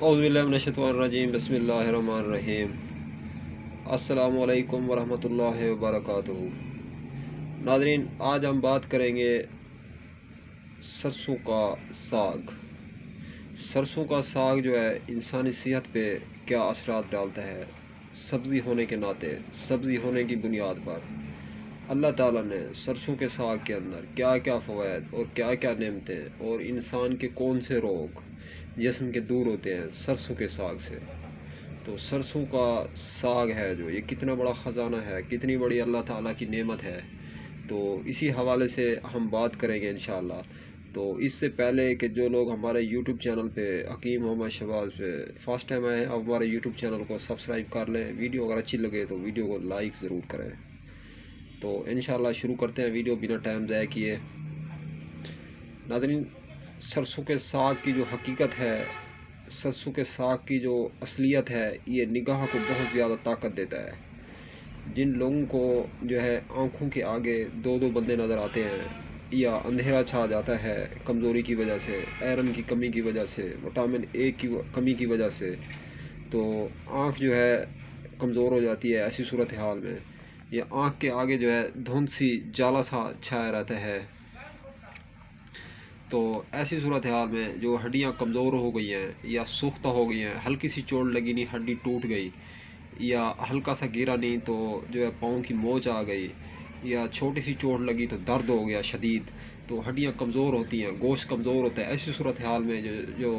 औज़ुबिल्लाहिमिनश्शैतानिर्रजीम बिस्मिल्लाहिर्रहमानिर्रहीम। अस्सलामु अलैकुम वरहमतुल्लाहि वबरकातुहू। नाज़रीन, आज हम बात करेंगे सरसों का साग। सरसों का साग जो है इंसानी सेहत पे क्या असरात डालता है। सब्ज़ी होने के नाते, सब्ज़ी होने की बुनियाद पर अल्लाह ताला ने सरसों के साग के अंदर क्या क्या फ़वाइद और क्या क्या नेमतें और इंसान के कौन से रोग जिस्म के दूर होते हैं सरसों के साग से। तो सरसों का साग है जो, ये कितना बड़ा ख़जाना है, कितनी बड़ी अल्लाह ताला की नेमत है। तो इसी हवाले से हम बात करेंगे इंशाअल्लाह। तो इससे पहले कि जो लोग हमारे यूट्यूब चैनल पे हकीम मोहम्मद शहबाज पे फर्स्ट टाइम आए हैं, अब हमारे यूट्यूब चैनल को सब्सक्राइब कर लें। वीडियो अगर अच्छी लगे तो वीडियो को लाइक ज़रूर करें। तो इंशाअल्लाह शुरू करते हैं वीडियो बिना टाइम ज़ाया किए। नाज़रीन, सरसों के साग की जो हकीकत है, सरसों के साग की जो असलियत है, ये निगाह को बहुत ज़्यादा ताकत देता है। जिन लोगों को जो है आँखों के आगे दो दो बंदे नज़र आते हैं या अंधेरा छा जाता है कमज़ोरी की वजह से, आयरन की कमी की वजह से, विटामिन ए की कमी की वजह से, तो आँख जो है कमज़ोर हो जाती है। ऐसी सूरत हाल में या आँख के आगे जो है धुंध सी जाला सा छाया रहता है। तो ऐसी सूरत हाल में जो हड्डियाँ कमज़ोर हो गई हैं या सुख्त हो गई हैं, हल्की सी चोट लगी नहीं हड्डी टूट गई, या हल्का सा गिरा नहीं तो जो है पाँव की मोच आ गई, या छोटी सी चोट लगी तो दर्द हो गया शदीद, तो हड्डियाँ कमज़ोर होती हैं, गोश्त कमज़ोर होता है। ऐसी सूरत हाल में जो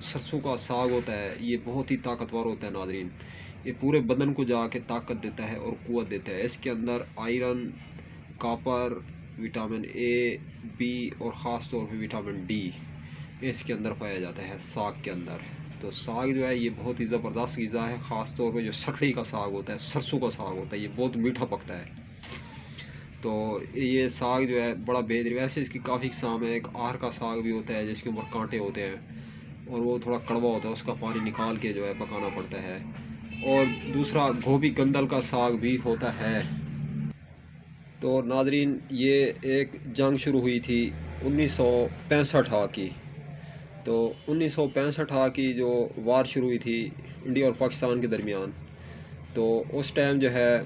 सरसों का साग होता है ये बहुत ही ताकतवर होता है। नाज़रीन, ये पूरे बदन को जाके ताकत देता है और क़ुव्वत देता है। इसके अंदर iron, copper, vitamin A, B और ख़ास तौर पे विटामिन डी इसके अंदर पाया जाता है साग के अंदर। तो साग जो है ये बहुत ही ज़बरदस्त ग़िज़ा है। ख़ास तौर पे जो सठड़ी का साग होता है, सरसों का साग होता है, ये बहुत मीठा पकता है। तो ये साग जो है बड़ा बेहतरीन, वैसे इसकी काफ़ी किस्म है। एक आहर का साग भी होता है जिसके ऊपर कांटे होते हैं और वो थोड़ा कड़वा होता है, उसका पानी निकाल के जो है पकाना पड़ता है। और दूसरा गोभी गंदल का साग भी होता है। तो नाज़रीन, ये एक जंग शुरू हुई थी 1965 की। तो 1965 की जो वार शुरू हुई थी इंडिया और पाकिस्तान के दरमियान, तो उस टाइम जो है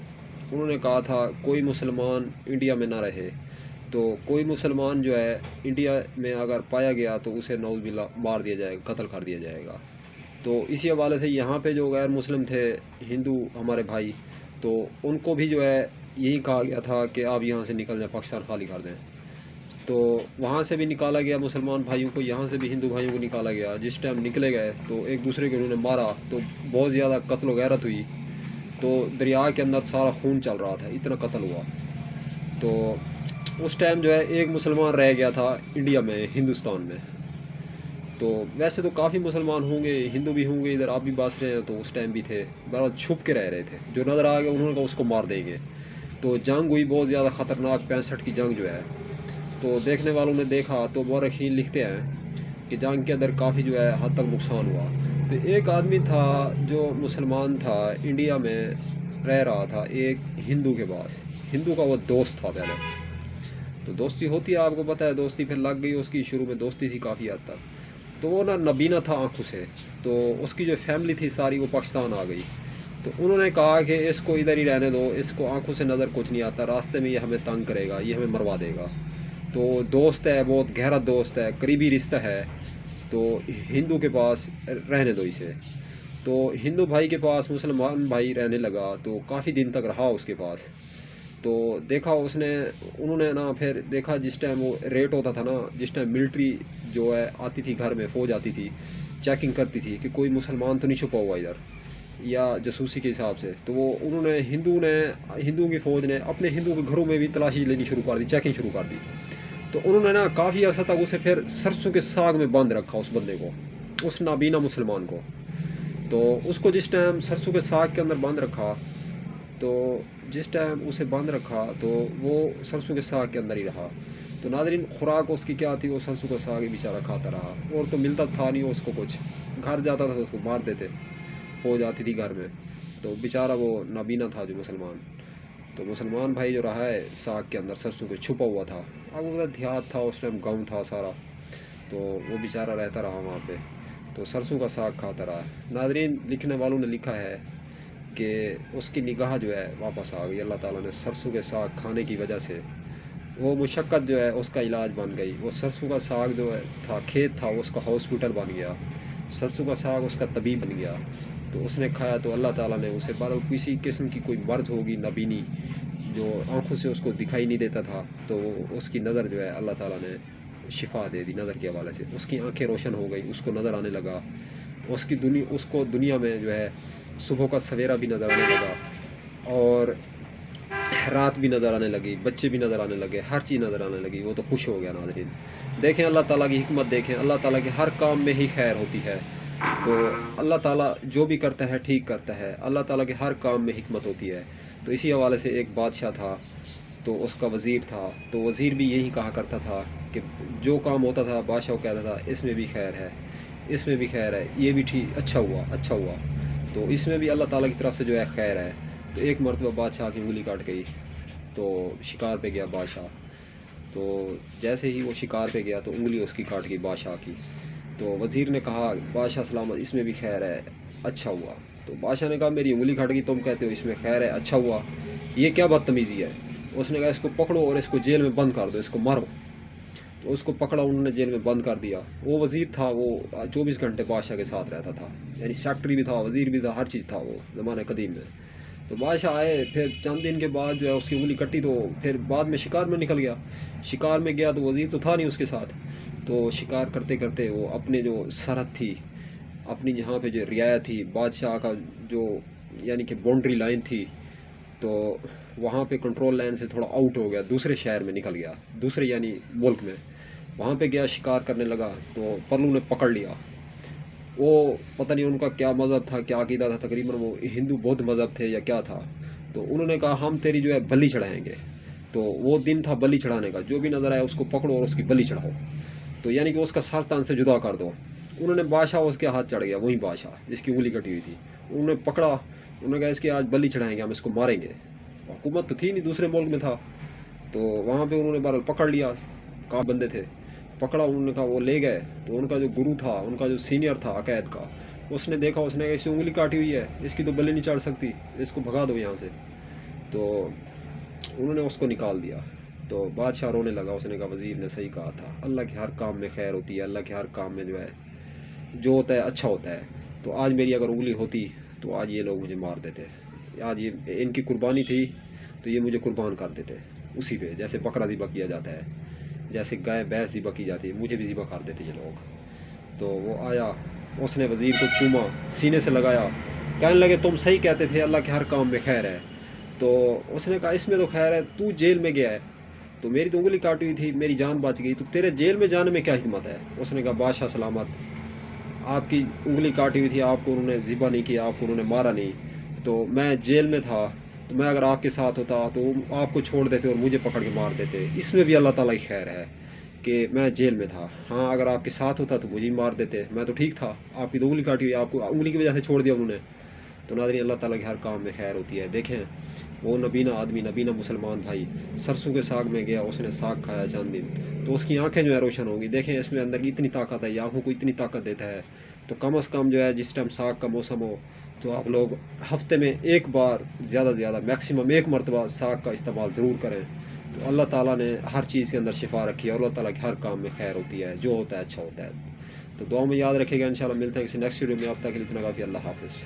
उन्होंने कहा था कोई मुसलमान इंडिया में ना रहे। तो कोई मुसलमान जो है इंडिया में अगर पाया गया तो उसे नौज़ुबिल्लाह मार दिया जाएगा, कत्ल कर दिया जाएगा। तो इसी हवाले से यहाँ पे जो गैर मुस्लिम थे, हिंदू हमारे भाई, तो उनको भी जो है यही कहा गया था कि आप यहाँ से निकल जाएं, पाकिस्तान खाली कर दें। तो वहाँ से भी निकाला गया मुसलमान भाइयों को, यहाँ से भी हिंदू भाइयों को निकाला गया। जिस टाइम निकले गए तो एक दूसरे को उन्होंने मारा, तो बहुत ज़्यादा कत्ल व गैरत हुई। तो दरिया के अंदर सारा खून चल रहा था, इतना कत्ल हुआ। तो उस टाइम जो है एक मुसलमान रह गया था इंडिया में, हिंदुस्तान में। तो वैसे तो काफ़ी मुसलमान होंगे, हिंदू भी होंगे, इधर आप भी बस रहे हैं, तो उस टाइम भी थे, बड़ा छुप के रह रहे थे। जो नज़र आ गया उन्होंने कहा उसको मार देंगे। तो जंग हुई बहुत ज़्यादा ख़तरनाक, 65 की जंग जो है। तो देखने वालों ने देखा तो मौरख़ीन लिखते हैं कि जंग के अंदर काफ़ी जो है हद तक नुकसान हुआ। तो एक आदमी था जो मुसलमान था, इंडिया में रह रहा था, एक हिंदू के पास। हिंदू का वो दोस्त था पहले। तो दोस्ती होती है, आपको पता है, दोस्ती फिर लग गई उसकी, शुरू में दोस्ती थी काफ़ी हद तक। तो वो ना नबीना था आँखों से, तो उसकी जो फैमिली थी सारी वो पाकिस्तान आ गई। तो उन्होंने कहा कि इसको इधर ही रहने दो, इसको आँखों से नज़र कुछ नहीं आता, रास्ते में ये हमें तंग करेगा, ये हमें मरवा देगा। तो दोस्त है, बहुत गहरा दोस्त है, करीबी रिश्ता है, तो हिंदू के पास रहने दो इसे। तो हिंदू भाई के पास मुसलमान भाई रहने लगा, तो काफ़ी दिन तक रहा उसके पास। तो देखा उसने, उन्होंने ना फिर देखा जिस टाइम वो रेट होता था ना, जिस टाइम मिलिट्री जो है आती थी घर में, फ़ौज आती थी, चेकिंग करती थी कि कोई मुसलमान तो नहीं छुपा हुआ इधर, या जासूसी के हिसाब से। तो वो उन्होंने हिंदू की फ़ौज ने अपने हिंदू के घरों में भी तलाशी लेनी शुरू कर दी, चेकिंग शुरू कर दी। तो उन्होंने ना काफ़ी अर्सा तक उसे फिर सरसों के साग में बंद रखा, उस बंदे को, उस नाबीना मुसलमान को। तो उसको जिस टाइम सरसों के साग के अंदर बंद रखा, तो जिस टाइम उसे बंद रखा तो वो सरसों के साग के अंदर ही रहा। तो नाज़रीन, खुराक उसकी क्या थी, वो सरसों का साग ही बेचारा खाता रहा, और तो मिलता था नहीं उसको कुछ। घर जाता था तो उसको मार देते, फौज आती थी घर में। तो बेचारा वो नाबीना था जो मुसलमान। तो मुसलमान भाई जो रहा है साग के अंदर सरसों के छुपा हुआ था। अब वो देहात था उस टाइम, गाँव था सारा, तो वो बेचारा रहता रहा वहाँ पे। تو سرسوں کا ساگ کھاتا رہا. ناظرین لکھنے والوں نے لکھا ہے کہ اس کی نگاہ جو ہے واپس آ گئی. اللہ تعالیٰ نے سرسوں کے ساگ کھانے کی وجہ سے وہ مشقت جو ہے اس کا علاج بن گئی. وہ سرسوں کا ساگ جو ہے تھا کھیت تھا، اس کا ہاسپٹل بن گیا. سرسوں کا ساگ اس کا طبیب بن گیا. تو اس نے کھایا تو اللہ تعالیٰ نے اسے بارہ کسی قسم کی کوئی مرض ہوگی نبینی جو آنکھوں سے اس کو دکھائی نہیں دیتا تھا، تو اس کی نظر جو ہے اللہ تعالیٰ نے شفا دے دی نظر کے حوالے سے. اس کی آنکھیں روشن ہو گئی، اس کو نظر آنے لگا. اس کو دنیا میں جو ہے صبح کا سویرا بھی نظر آنے لگا، اور رات بھی نظر آنے لگی، بچے بھی نظر آنے لگے، ہر چیز نظر آنے لگی. وہ تو خوش ہو گیا. ناظرین دیکھیں اللہ تعالیٰ کی حکمت دیکھیں. اللہ تعالیٰ کے ہر کام میں ہی خیر ہوتی ہے. تو اللہ تعالیٰ جو بھی کرتا ہے ٹھیک کرتا ہے. اللہ تعالیٰ کے ہر کام میں حکمت ہوتی ہے. تو اسی حوالے سے ایک بادشاہ تھا، تو اس کا وزیر تھا. تو وزیر بھی یہی کہا کرتا تھا کہ جو کام ہوتا تھا بادشاہ کو کہتا تھا اس میں بھی خیر ہے، اس میں بھی خیر ہے، یہ بھی ٹھیک، اچھا ہوا اچھا ہوا. تو اس میں بھی اللہ تعالیٰ کی طرف سے جو ہے خیر ہے. تو ایک مرتبہ بادشاہ کی انگلی کاٹ گئی، تو شکار پہ گیا بادشاہ. تو جیسے ہی وہ شکار پہ گیا تو انگلی اس کی کاٹ گئی بادشاہ کی. تو وزیر نے کہا بادشاہ سلامت، اس میں بھی خیر ہے، اچھا ہوا. تو بادشاہ نے کہا میری انگلی کاٹ گئی، تم کہتے ہو اس میں خیر ہے، اچھا ہوا، یہ کیا بدتمیزی ہے. اس نے کہا اس کو پکڑو اور اس کو جیل میں بند کر دو، اس کو مارو. تو اس کو پکڑا، انہوں نے جیل میں بند کر دیا. وہ وزیر تھا، وہ 24 گھنٹے بادشاہ کے ساتھ رہتا تھا، یعنی سیکٹری بھی تھا، وزیر بھی تھا، ہر چیز تھا وہ زمانہ قدیم میں. تو بادشاہ آئے، پھر چند دن کے بعد جو ہے اس کی انگلی کٹی، تو پھر بعد میں شکار میں نکل گیا. شکار میں گیا تو وزیر تو تھا نہیں اس کے ساتھ. تو شکار کرتے کرتے وہ اپنے جو سرحد تھی، اپنی جہاں پہ جو رعایت تھی بادشاہ کا، جو یعنی کہ باؤنڈری لائن تھی، تو وہاں پہ کنٹرول لائن سے تھوڑا آؤٹ ہو گیا، دوسرے شہر میں نکل گیا، دوسرے یعنی ملک میں. وہاں پہ گیا، شکار کرنے لگا، تو پرلو نے پکڑ لیا. وہ پتہ نہیں ان کا کیا مذہب تھا، کیا عقیدہ تھا، تقریباً وہ ہندو بدھ مذہب تھے یا کیا تھا. تو انہوں نے کہا ہم تیری جو ہے بلی چڑھائیں گے. تو وہ دن تھا بلی چڑھانے کا، جو بھی نظر آیا اس کو پکڑو اور اس کی بلی چڑھاؤ، تو یعنی کہ اس کا سر تان سے جدا کر دو. انہوں نے بادشاہ اس کے ہاتھ چڑھ گیا، وہی بادشاہ جس کی انگلی کٹی ہوئی تھی. انہوں نے پکڑا، انہوں نے کہا اس کی آج بلی چڑھائیں گے، ہم اس کو ماریں گے. حکومت تو تھی نہیں، دوسرے ملک میں تھا. تو وہاں پہ انہوں نے بہرحال پکڑ لیا، کہاں بندے تھے، پکڑا. انہوں نے کہا وہ لے گئے. تو ان کا جو گرو تھا، ان کا جو سینئر تھا عقائد کا، اس نے دیکھا، اس نے کہا اس کی انگلی کاٹی ہوئی ہے، اس کی تو بلی نہیں چڑھ سکتی، اس کو بھگا دو یہاں سے. تو انہوں نے اس کو نکال دیا. تو بادشاہ رونے لگا. اس نے کہا وزیر نے صحیح کہا تھا، اللہ کے ہر کام میں خیر ہوتی ہے. اللہ کے ہر کام میں جو ہے جو ہوتا ہے اچھا ہوتا ہے. تو آج میری اگر انگلی ہوتی تو آج یہ لوگ مجھے مار دیتے. آج یہ ان کی قربانی تھی تو یہ مجھے قربان کر دیتے اسی پہ، جیسے بکرا ذبح کیا جاتا ہے، جیسے گائے بھینس ذبح کی جاتی ہے، مجھے بھی ذبح کر دیتے یہ لوگ. تو وہ آیا، اس نے وزیر کو چوما، سینے سے لگایا، کہنے لگے تم صحیح کہتے تھے، اللہ کے ہر کام میں خیر ہے. تو اس نے کہا اس میں تو خیر ہے، تو جیل میں گیا ہے، تو میری تو انگلی کاٹی ہوئی تھی، میری جان بچ گئی، تو تیرے جیل میں جانے میں کیا حکمت ہے. اس نے کہا بادشاہ سلامت، آپ کی انگلی کاٹی ہوئی تھی، آپ کو انہوں نے ذبح نہیں کیا، آپ کو انہوں نے مارا نہیں، تو میں جیل میں تھا، تو میں اگر آپ کے ساتھ ہوتا تو آپ کو چھوڑ دیتے اور مجھے پکڑ کے مار دیتے. اس میں بھی اللہ تعالیٰ کی خیر ہے کہ میں جیل میں تھا. ہاں اگر آپ کے ساتھ ہوتا تو مجھے ہی مار دیتے، میں تو ٹھیک تھا، آپ کی تو انگلی کاٹی ہوئی، آپ کو انگلی کی وجہ سے چھوڑ دیا انہوں نے. تو ناظرین اللہ تعالیٰ کے ہر کام میں خیر ہوتی ہے. دیکھیں وہ نبینہ آدمی، نبینہ مسلمان بھائی سرسوں کے ساگ میں گیا، اس نے ساگ کھایا چند دن، تو اس کی آنکھیں جو ہے روشن ہوں گی. دیکھیں اس میں اندر کی اتنی طاقت ہے، یہ آنکھوں کو اتنی طاقت دیتا ہے. تو کم از کم جو ہے جس ٹائم ساگ کا موسم ہو تو آپ لوگ ہفتے میں ایک بار، زیادہ سے زیادہ میکسیمم ایک مرتبہ ساگ کا استعمال ضرور کریں. تو اللہ تعالیٰ نے ہر چیز کے اندر شفا رکھی ہے، اور اللہ تعالیٰ کے ہر کام میں خیر ہوتی ہے، جو ہوتا ہے اچھا ہوتا ہے. تو دعاؤں میں یاد رکھے گا. انشاءاللہ ملتے ہیں کسی نیکسٹ ویڈیو میں. اب تک کے لیے اتنا کافی. اللہ حافظ.